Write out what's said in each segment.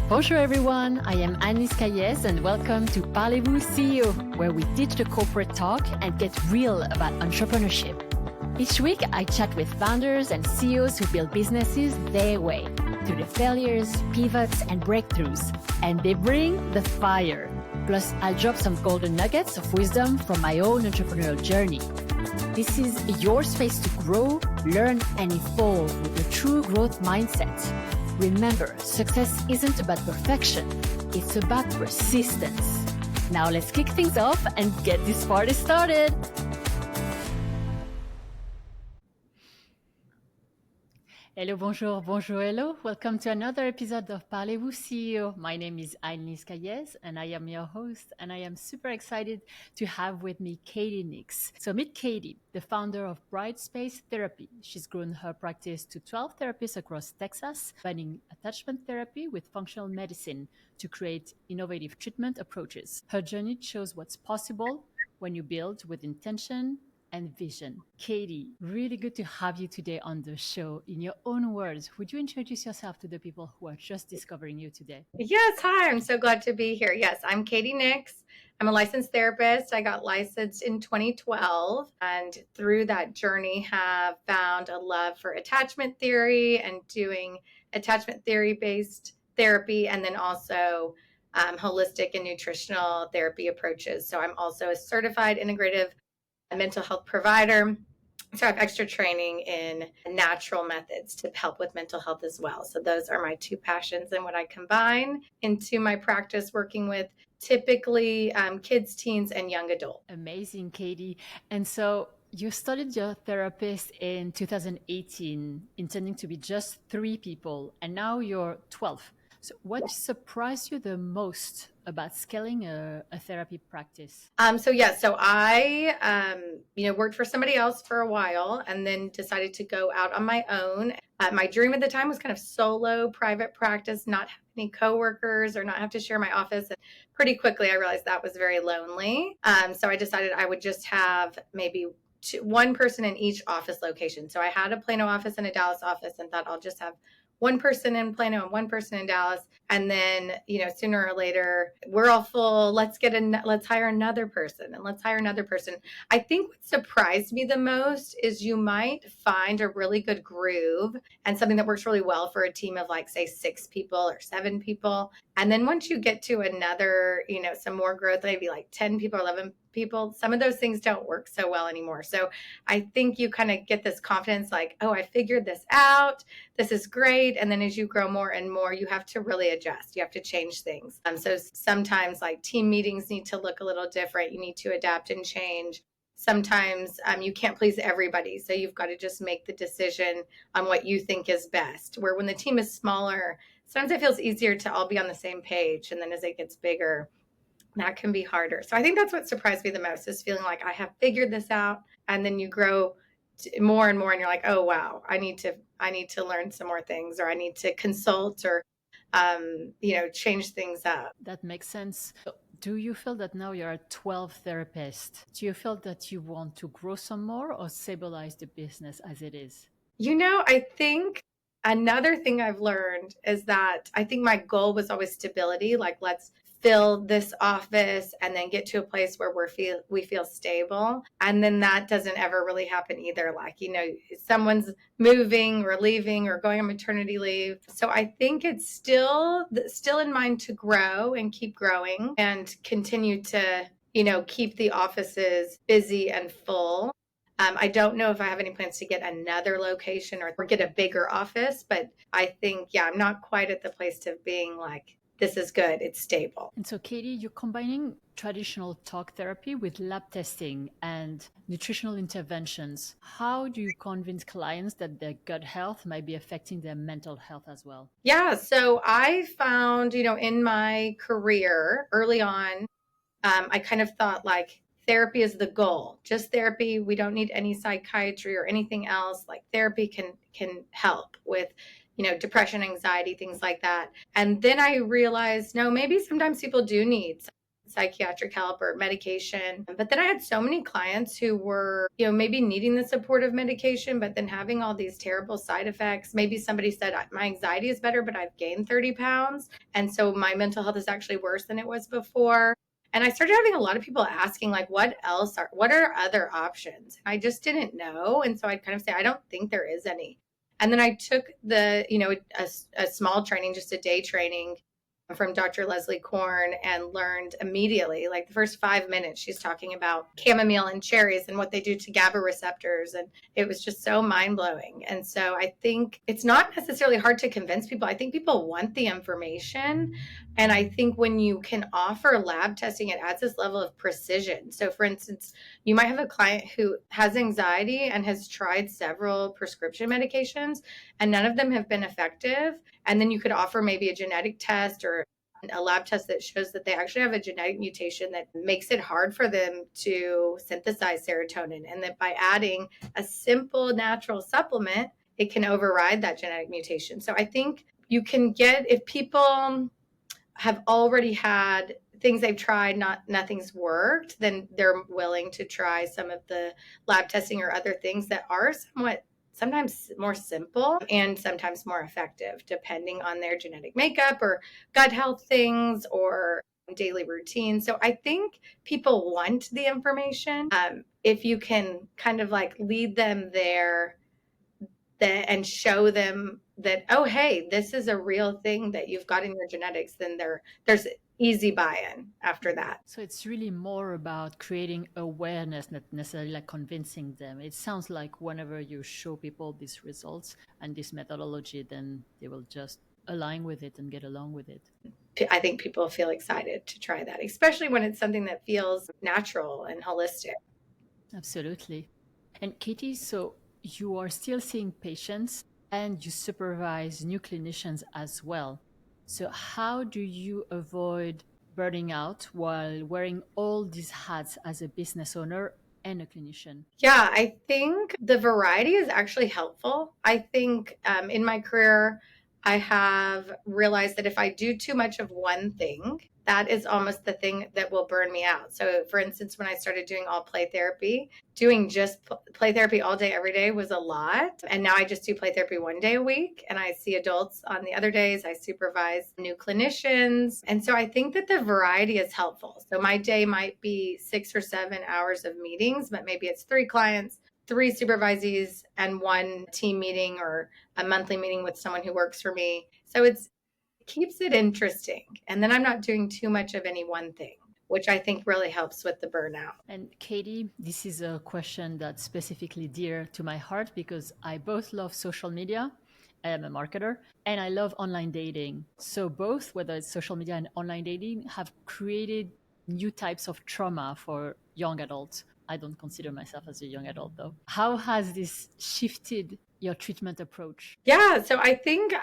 Bonjour everyone, I am Anis Kayes and welcome to Parlez-Vous CEO, where we teach the corporate talk and get real about entrepreneurship. Each week, I chat with founders and CEOs who build businesses their way, through the failures, pivots, and breakthroughs. And they bring the fire. Plus, I'll drop some golden nuggets of wisdom from my own entrepreneurial journey. This is your space to grow, learn, and evolve with a true growth mindset. Remember, success isn't about perfection, it's about persistence. Now let's kick things off and get this party started. Hello, bonjour, bonjour, hello. Welcome to another episode of Parlez-Vous CEO. My name is Anis Kayes and I am your host, and I am super excited to have with me Katie Nix. So meet Katie, the founder of Bright Space Therapy. She's grown her practice to 12 therapists across Texas, combining attachment therapy with functional medicine to create innovative treatment approaches. Her journey shows what's possible when you build with intention and vision. Katie, really good to have you today on the show. In your own words, would you introduce yourself to the people who are just discovering you today? Yes, hi, I'm so glad to be here. Yes, I'm Katie Nix. I'm a licensed therapist. I got licensed in 2012, and through that journey have found a love for attachment theory and doing attachment theory-based therapy, and then also holistic and nutritional therapy approaches. So I'm also a certified integrative mental health provider. So I have extra training in natural methods to help with mental health as well. So those are my two passions and what I combine into my practice, working with typically kids, teens, and young adults. Amazing, Katie. And so you started your therapist in 2018, intending to be just 3 people, and now you're 12. So what surprised you the most about scaling a therapy practice? So I worked for somebody else for a while and then decided to go out on my own. My dream at the time was kind of solo private practice, not have any coworkers or not have to share my office. And pretty quickly I realized that was very lonely. So I decided I would just have maybe one person in each office location. So I had a Plano office and a Dallas office and thought I'll just have one person in Plano and one person in Dallas. And then, sooner or later, we're all full. Let's hire another person and let's hire another person. I think what surprised me the most is you might find a really good groove and something that works really well for a team of like, say, 6 people or 7 people. And then once you get to another, some more growth, maybe like 10 people, 11 people, some of those things don't work so well anymore. So I think you kind of get this confidence like, oh, I figured this out. This is great. And then as you grow more and more, you have to really adjust. You have to change things. So sometimes like team meetings need to look a little different. You need to adapt and change. Sometimes you can't please everybody. So you've got to just make the decision on what you think is best. Where when the team is smaller, sometimes it feels easier to all be on the same page. And then as it gets bigger, that can be harder. So I think that's what surprised me the most, is feeling like I have figured this out. And then you grow more and more and you're like, oh, wow, I need to learn some more things, or I need to consult or, change things up. That makes sense. Do you feel that now you're a 12 therapist? Do you feel that you want to grow some more or stabilize the business as it is? I think another thing I've learned is that I think my goal was always stability. Like, let's fill this office and then get to a place where we feel stable. And then that doesn't ever really happen either. Like, someone's moving or leaving or going on maternity leave. So I think it's still in mind to grow and keep growing and continue to, keep the offices busy and full. I don't know if I have any plans to get another location or get a bigger office, but I think, I'm not quite at the place of being like, this is good, it's stable. And so, Katie, you're combining traditional talk therapy with lab testing and nutritional interventions. How do you convince clients that their gut health might be affecting their mental health as well? Yeah, so I found, in my career early on, I kind of thought like therapy is the goal, just therapy. We don't need any psychiatry or anything else. Like therapy can help with depression, anxiety, things like that. And then I realized, no, maybe sometimes people do need psychiatric help or medication. But then I had so many clients who were, maybe needing the support of medication, but then having all these terrible side effects. Maybe somebody said, my anxiety is better, but I've gained 30 pounds. And so my mental health is actually worse than it was before. And I started having a lot of people asking, like, what are other options? I just didn't know. And so I'd kind of say, I don't think there is any. And then I took a small training, just a day training from Dr. Leslie Korn, and learned immediately, like the first 5 minutes, she's talking about chamomile and cherries and what they do to GABA receptors. And it was just so mind blowing. And so I think it's not necessarily hard to convince people. I think people want the information. And I think when you can offer lab testing, it adds this level of precision. So for instance, you might have a client who has anxiety and has tried several prescription medications and none of them have been effective. And then you could offer maybe a genetic test or a lab test that shows that they actually have a genetic mutation that makes it hard for them to synthesize serotonin. And that by adding a simple natural supplement, it can override that genetic mutation. So I think you can get, if people have already had things they've tried, nothing's worked, then they're willing to try some of the lab testing or other things that are sometimes more simple and sometimes more effective, depending on their genetic makeup or gut health things or daily routine. So I think people want the information. If you can kind of like lead them there and show them that, oh, hey, this is a real thing that you've got in your genetics, then there's easy buy-in after that. So it's really more about creating awareness, not necessarily like convincing them. It sounds like whenever you show people these results and this methodology, then they will just align with it and get along with it. I think people feel excited to try that, especially when it's something that feels natural and holistic. Absolutely. And Katie, so you are still seeing patients and you supervise new clinicians as well. So how do you avoid burning out while wearing all these hats as a business owner and a clinician? Yeah, I think the variety is actually helpful. I think in my career, I have realized that if I do too much of one thing, that is almost the thing that will burn me out. So for instance, when I started doing all play therapy, doing just play therapy all day, every day was a lot. And now I just do play therapy 1 day a week. And I see adults on the other days. I supervise new clinicians. And so I think that the variety is helpful. So my day might be 6 or 7 hours of meetings, but maybe it's 3 clients, 3 supervisees, and 1 team meeting or a monthly meeting with someone who works for me. So it keeps it interesting. And then I'm not doing too much of any one thing, which I think really helps with the burnout. And Katie, this is a question that's specifically dear to my heart because I both love social media. I am a marketer and I love online dating. So both, whether it's social media and online dating, have created new types of trauma for young adults. I don't consider myself as a young adult though. How has this shifted your treatment approach? Yeah, so I think,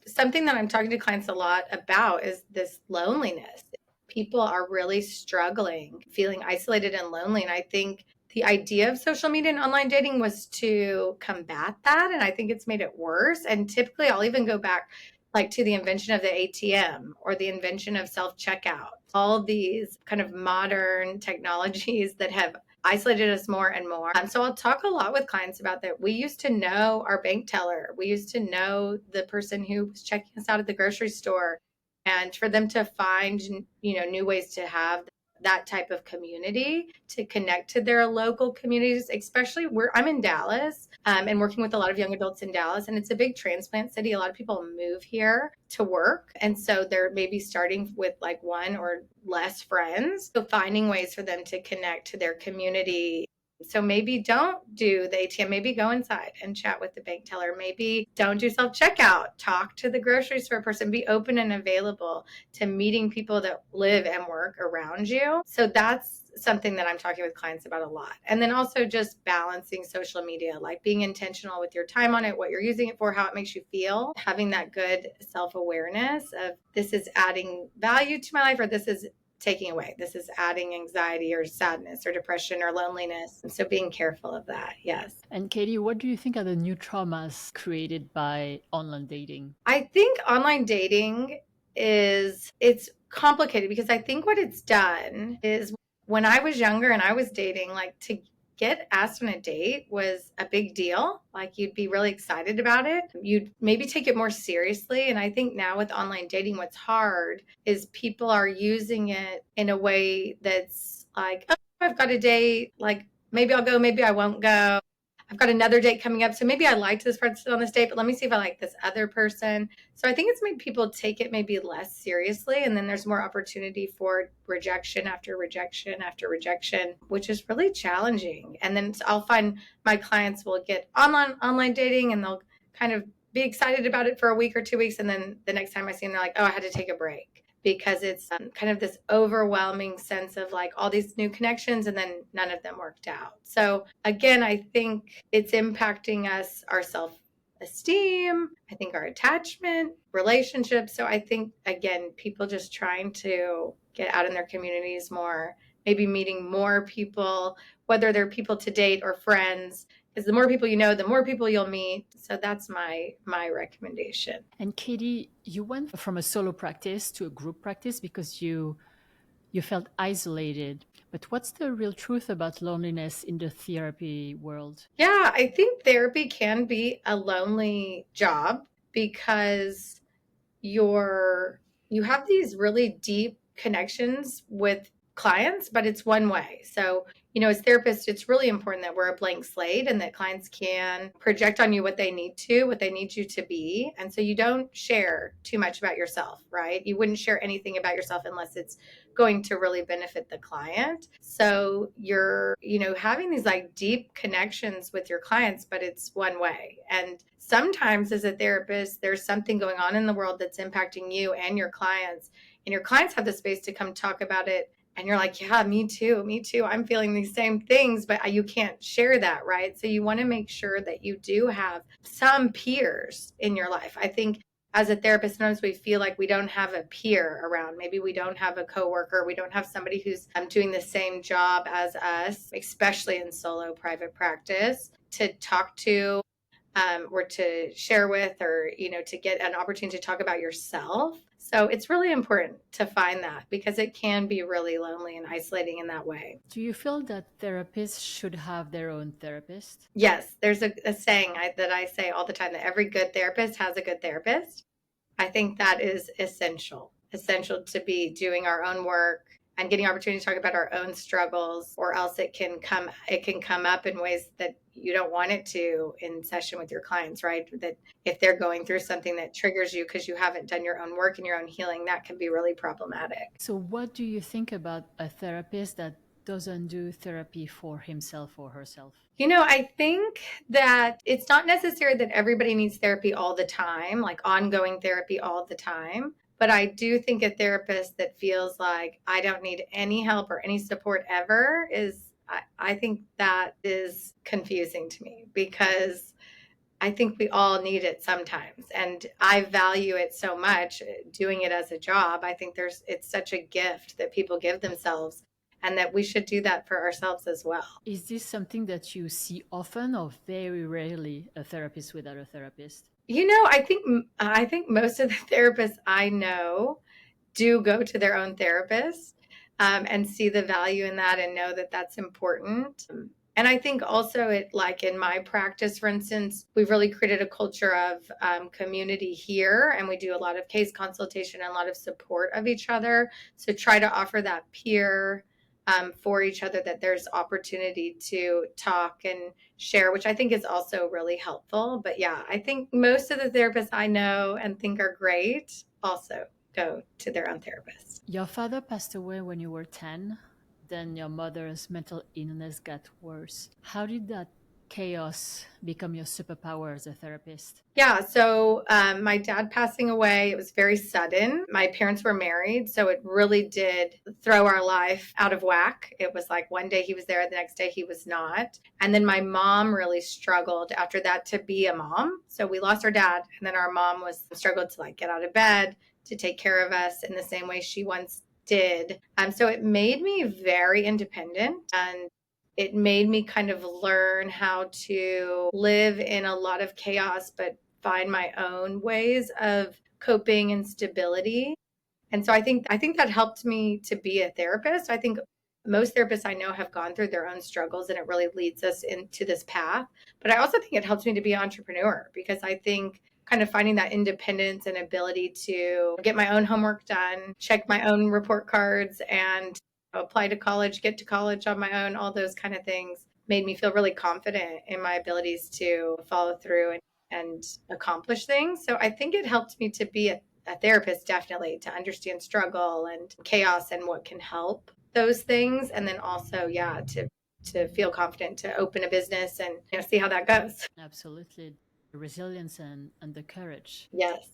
something that I'm talking to clients a lot about is this loneliness. People are really struggling, feeling isolated and lonely. And I think the idea of social media and online dating was to combat that. And I think it's made it worse. And typically I'll even go back like to the invention of the ATM or the invention of self-checkout, all of these kind of modern technologies that have isolated us more and more. So I'll talk a lot with clients about that. We used to know our bank teller. We used to know the person who was checking us out at the grocery store. And for them to find, new ways to have that type of community, to connect to their local communities, especially I'm in Dallas and working with a lot of young adults in Dallas. And it's a big transplant city. A lot of people move here to work. And so they're maybe starting with like 1 or less friends. So finding ways for them to connect to their community. So maybe don't do the ATM, maybe go inside and chat with the bank teller. Maybe don't do self-checkout, talk to the grocery store person, be open and available to meeting people that live and work around you. So that's something that I'm talking with clients about a lot. And then also just balancing social media, like being intentional with your time on it, what you're using it for, how it makes you feel, having that good self-awareness of this is adding value to my life or this is taking away. This is adding anxiety or sadness or depression or loneliness. And so being careful of that. Yes. And Katie, what do you think are the new traumas created by online dating? I think online dating it's complicated because I think what it's done is when I was younger and I was dating, like to get asked on a date was a big deal. Like you'd be really excited about it. You'd maybe take it more seriously. And I think now with online dating, what's hard is people are using it in a way that's like, oh, I've got a date. Like maybe I'll go, maybe I won't go. I've got another date coming up. So maybe I liked this person on this date, but let me see if I like this other person. So I think it's made people take it maybe less seriously. And then there's more opportunity for rejection after rejection after rejection, which is really challenging. And then I'll find my clients will get online dating and they'll kind of be excited about it for a week or 2 weeks. And then the next time I see them, they're like, oh, I had to take a break because it's kind of this overwhelming sense of like all these new connections and then none of them worked out. So again, I think it's impacting us, our self-esteem, I think our attachment, relationships. So I think, again, people just trying to get out in their communities more, maybe meeting more people, whether they're people to date or friends, because the more people you know, the more people you'll meet. So that's my recommendation. And Katie, you went from a solo practice to a group practice because you felt isolated. But what's the real truth about loneliness in the therapy world? Yeah, I think therapy can be a lonely job because you have these really deep connections with clients, but it's one way. So, as therapists, it's really important that we're a blank slate and that clients can project on you what they need you to be. And so you don't share too much about yourself, right? You wouldn't share anything about yourself unless it's going to really benefit the client. So you're, having these like deep connections with your clients, but it's one way. And sometimes as a therapist, there's something going on in the world that's impacting you and your clients. And your clients have the space to come talk about it. And you're like, yeah, me too. I'm feeling these same things, but you can't share that, right? So you want to make sure that you do have some peers in your life. I think as a therapist, sometimes we feel like we don't have a peer around. Maybe we don't have a coworker. We don't have somebody who's doing the same job as us, especially in solo private practice, to talk to or to share with, or, to get an opportunity to talk about yourself. So it's really important to find that because it can be really lonely and isolating in that way. Do you feel that therapists should have their own therapist? Yes, there's a saying that I say all the time that every good therapist has a good therapist. I think that is essential to be doing our own work and getting opportunity to talk about our own struggles, or else it can come up in ways that you don't want it to in session with your clients, right? That if they're going through something that triggers you because you haven't done your own work and your own healing, that can be really problematic. So what do you think about a therapist that doesn't do therapy for himself or herself? I think that it's not necessary that everybody needs therapy all the time, like ongoing therapy all the time. But I do think a therapist that feels like I don't need any help or any support ever I think that is confusing to me, because I think we all need it sometimes. And I value it so much, doing it as a job. I think it's such a gift that people give themselves, and that we should do that for ourselves as well. Is this something that you see often or very rarely, a therapist without a therapist? I think most of the therapists I know do go to their own therapist, and see the value in that and know that that's important. And I think also like in my practice, for instance, we've really created a culture of community here, and we do a lot of case consultation and a lot of support of each other. So try to offer that peer for each other, that there's opportunity to talk and share, which I think is also really helpful. But yeah, I think most of the therapists I know and think are great also go to their own therapist. Your father passed away when you were 10, then your mother's mental illness got worse. How did that chaos become your superpower as a therapist? Yeah, so my dad passing away, it was very sudden. My parents were married, so it really did throw our life out of whack. It was like one day he was there, the next day he was not. And then my mom really struggled after that to be a mom. So we lost our dad, and then our mom struggled to like get out of bed, to take care of us in the same way she once did. So it made me very independent, and it made me kind of learn how to live in a lot of chaos, but find my own ways of coping and stability. And so I think that helped me to be a therapist. I think most therapists I know have gone through their own struggles and it really leads us into this path. But I also think it helps me to be an entrepreneur because I think kind of finding that independence and ability to get my own homework done, check my own report cards, and apply to college, get to college on my own, all those kind of things made me feel really confident in my abilities to follow through and accomplish things. So I think it helped me to be a therapist, definitely, to understand struggle and chaos and what can help those things. And then also, yeah, to feel confident to open a business and see how that goes. Absolutely. The resilience and the courage. Yes.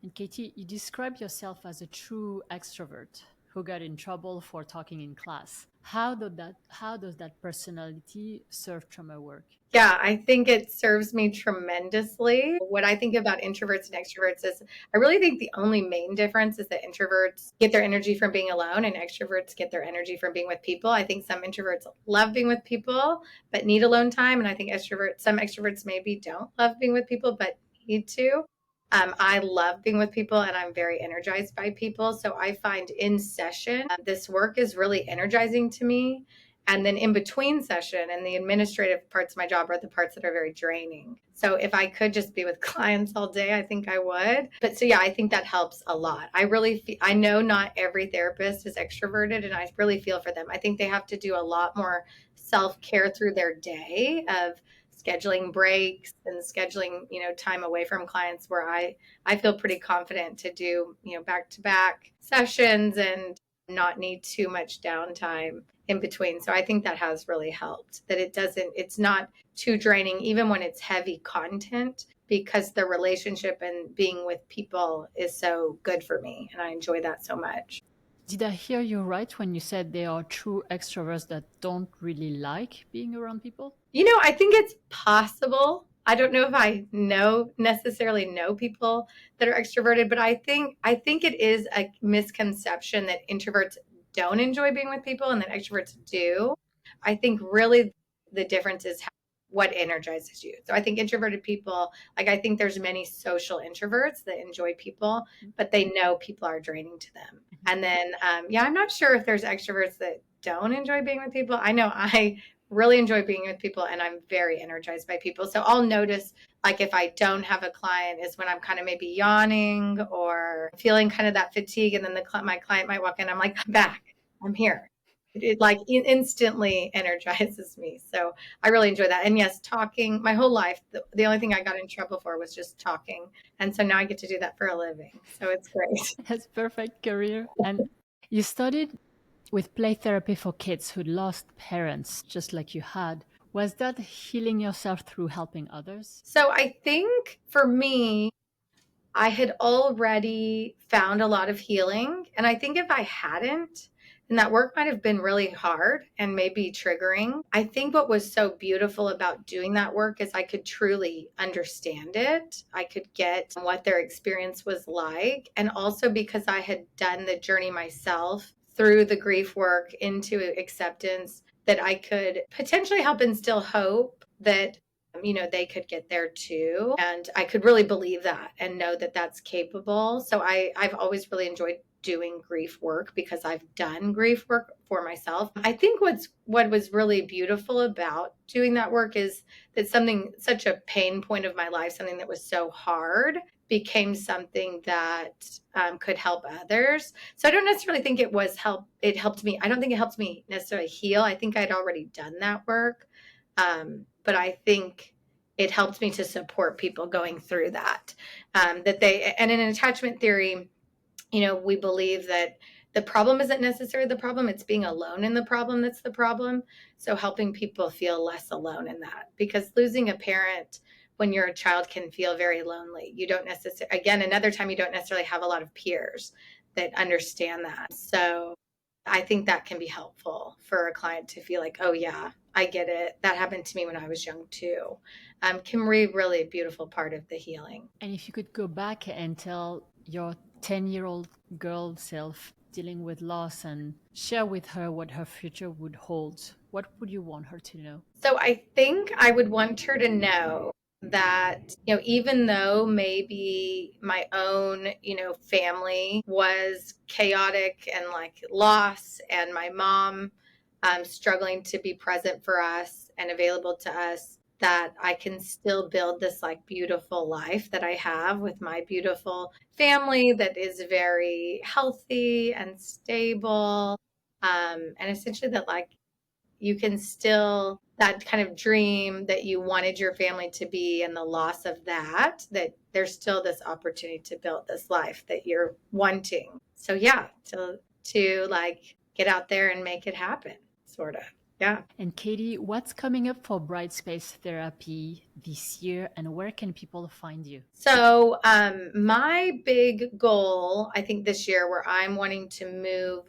And Katie, you describe yourself as a true extrovert who got in trouble for talking in class. How does that personality serve trauma work? Yeah, I think it serves me tremendously. What I think about introverts and extroverts is I really think the only main difference is that introverts get their energy from being alone and extroverts get their energy from being with people. I think some introverts love being with people but need alone time. And I think some extroverts maybe don't love being with people but need to. I love being with people and I'm very energized by people. So I find in session, this work is really energizing to me. And then in between session and the administrative parts of my job are the parts that are very draining. So if I could just be with clients all day, I think I would. But so yeah, I think that helps a lot. I know not every therapist is extroverted and I really feel for them. I think they have to do a lot more self-care through their day of scheduling breaks and scheduling, time away from clients where I feel pretty confident to do, back-to-back sessions and not need too much downtime in between. So I think that has really helped that it's not too draining, even when it's heavy content, because the relationship and being with people is so good for me. And I enjoy that so much. Did I hear you right when you said there are true extroverts that don't really like being around people? I think it's possible. I don't know if I necessarily know people that are extroverted, but I think it is a misconception that introverts don't enjoy being with people and that extroverts do. I think really the difference is what energizes you. So I think introverted people, like I think there's many social introverts that enjoy people, but they know people are draining to them. And then, yeah, I'm not sure if there's extroverts that don't enjoy being with people. I know I really enjoy being with people and I'm very energized by people. So I'll notice like if I don't have a client is when I'm kind of maybe yawning or feeling kind of that fatigue. And then my client might walk in. I'm like, I'm back. I'm here. It like instantly energizes me. So I really enjoy that. And yes, talking my whole life, the only thing I got in trouble for was just talking. And so now I get to do that for a living. So it's great. That's perfect career. And you studied with play therapy for kids who lost parents, just like you had. Was that healing yourself through helping others? So I think for me, I had already found a lot of healing. And I think if I hadn't, and that work might have been really hard and maybe triggering. I think what was so beautiful about doing that work is I could truly understand it. I could get what their experience was like. And also because I had done the journey myself through the grief work into acceptance, that I could potentially help instill hope that they could get there too. And I could really believe that and know that that's capable. So I've always really enjoyed doing grief work because I've done grief work for myself. I think what was really beautiful about doing that work is that such a pain point of my life, something that was so hard, became something that could help others. So I don't necessarily think it helped me. I don't think it helped me necessarily heal. I think I'd already done that work. But I think it helped me to support people going through that. And in an attachment theory, we believe that the problem isn't necessarily the problem. It's being alone in the problem that's the problem. So helping people feel less alone in that, because losing a parent when you're a child can feel very lonely. You don't necessarily, again, another time you don't necessarily have a lot of peers that understand that. So I think that can be helpful for a client to feel like, oh yeah, I get it. That happened to me when I was young too. Can be really a beautiful part of the healing. And if you could go back and tell your 10-year-old girl self dealing with loss and share with her what her future would hold, what would you want her to know? So I think I would want her to know that, even though maybe my own, family was chaotic and like loss, and my mom struggling to be present for us and available to us, that I can still build this like beautiful life that I have with my beautiful family that is very healthy and stable. And essentially that like you can still, that kind of dream that you wanted your family to be and the loss of that, that there's still this opportunity to build this life that you're wanting. So yeah, to like get out there and make it happen, sort of. Yeah. And Katie, what's coming up for Bright Space Therapy this year, and where can people find you? So my big goal, I think this year, where I'm wanting to move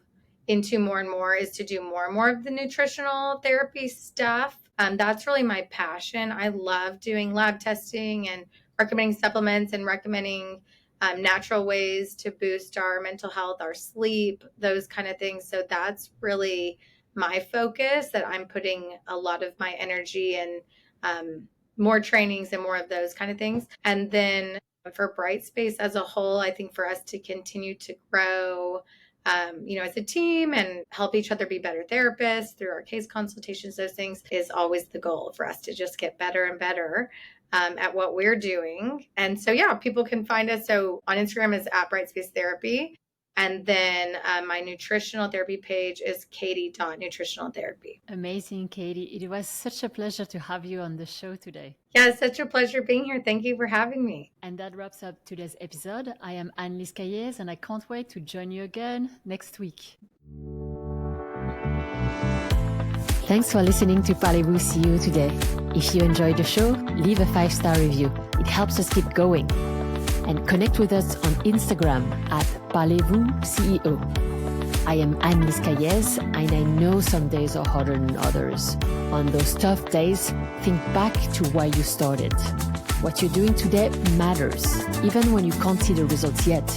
into more and more, is to do more and more of the nutritional therapy stuff. That's really my passion. I love doing lab testing and recommending supplements and recommending natural ways to boost our mental health, our sleep, those kind of things. So that's really my focus, that I'm putting a lot of my energy and more trainings and more of those kind of things. And then for Brightspace as a whole, I think for us to continue to grow, as a team and help each other be better therapists through our case consultations, those things is always the goal for us, to just get better and better at what we're doing. And so, yeah, people can find us. So on Instagram is at Brightspace Therapy. And then my nutritional therapy page is katie.nutritionaltherapy. Amazing, Katie. It was such a pleasure to have you on the show today. Yeah, it's such a pleasure being here. Thank you for having me. And that wraps up today's episode. I am Annelise Caillez, and I can't wait to join you again next week. Thanks for listening to Parlez-Vous CEO today. If you enjoyed the show, leave a 5-star review. It helps us keep going. And connect with us on Instagram at Parlez-Vous CEO. I am Annelise Caillez, and I know some days are harder than others. On those tough days, think back to why you started. What you're doing today matters, even when you can't see the results yet.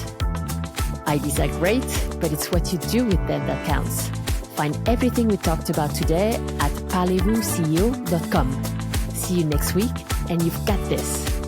Ideas are great, but it's what you do with them that counts. Find everything we talked about today at parlezvousceo.com. See you next week, and you've got this.